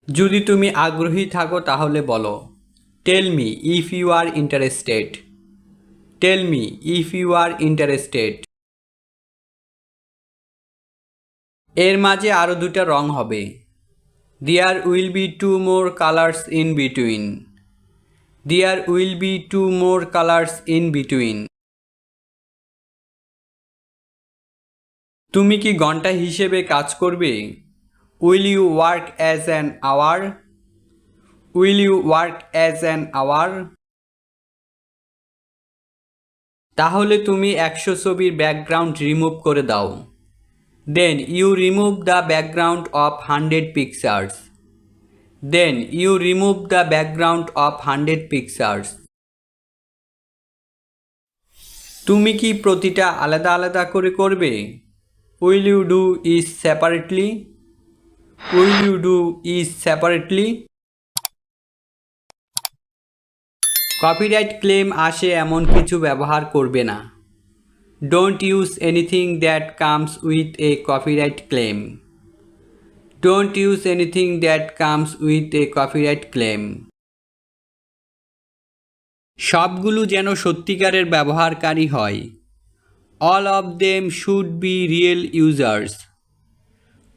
যদি তুমি আগ্রহী থাকো তাহলে বলো, tell me if you are interested. Tell me if you are interested. এর মাঝে আরও দুটা রং হবে। There will be two more colours in between. There will be two more colours in between. তুমি কি ঘন্টা হিসেবে কাজ করবে? Will you work as an hour? Will you work as an hour? তাহলে তুমি 100 ছবির ব্যাকগ্রাউন্ড রিমুভ করে দাও। Then you remove the background of 100 pictures. Then you remove the background of 100 pictures. তুমি কি প্রতিটা আলাদা আলাদা করে করবে? Will you do is separately? Will you do is separately? Copyright claim আসে এমন কিছু ব্যবহার করবে না। Don't use anything that comes with a copyright claim. Don't use anything that comes with a copyright claim. সবগুলো যেন সত্যিকারের ব্যবহারকারী হয়। All of them should be real users.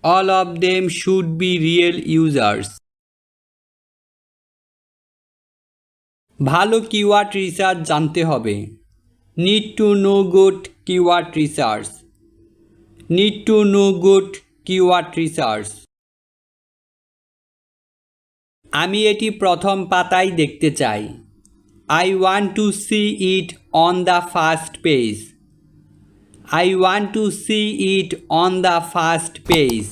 All of them should be real users. ভালো keyword research জানতে হবে। Need to know good keyword research. Need to know good keyword research. আমি এটি প্রথম পাতায় দেখতে চাই। I want to see it on the first page. I want to see it on the first page.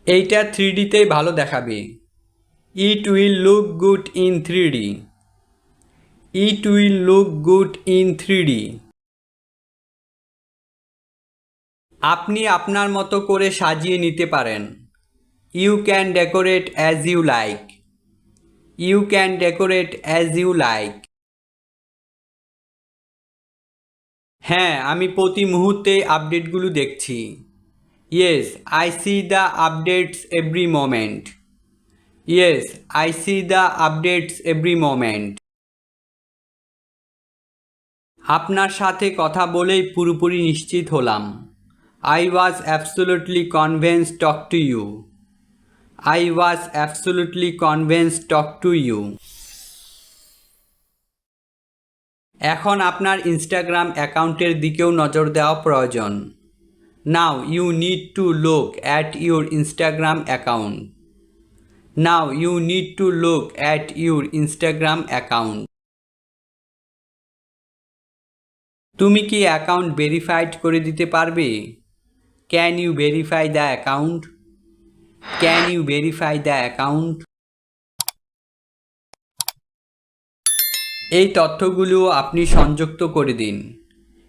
এইটা 3Dতে ভালো দেখাবে। It will look good in 3D. It will look good in 3D. আপনি আপনার মতো করে সাজিয়ে নিতে পারেন। You can decorate as you like. You can decorate as you like. হ্যাঁ, আমি প্রতি মুহূর্তে আপডেটগুলো দেখছি। Yes, I see the updates every moment. Yes, I see the updates every moment. আপনার সাথে কথা বলেই পুরোপুরি নিশ্চিত হলাম। I was absolutely convinced to talk to you. I was absolutely convinced to talk to you. এখন আপনার ইনস্টাগ্রাম অ্যাকাউন্টের দিকেও নজর দেওয়া প্রয়োজন। Now you need to look at your Instagram account. Now you need to look at your Instagram account. তুমি কি account verified করে দিতে পারবে? Can you verify the account? Can you verify the account? এই তথ্যগুলো আপনি সংযুক্ত করে দিন।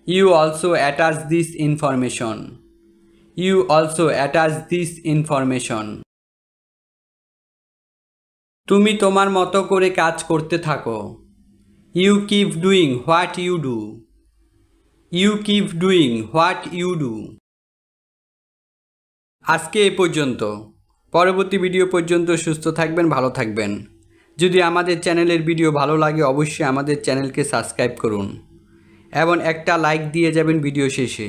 You also attach this information. You also attach this information. তুমি তোমার মতো করে কাজ করতে থাকো। You keep doing what you do. You keep doing what you do. আজকে এ পর্যন্ত। পরবর্তী ভিডিও পর্যন্ত সুস্থ থাকবেন, ভালো থাকবেন। যদি আমাদের চ্যানেলের ভিডিও ভালো লাগে অবশ্যই আমাদের চ্যানেলকে সাবস্ক্রাইব করুন এবং একটা লাইক দিয়ে যাবেন ভিডিও শেষে।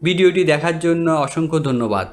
ভিডিওটি দেখার জন্য অসংখ্য ধন্যবাদ।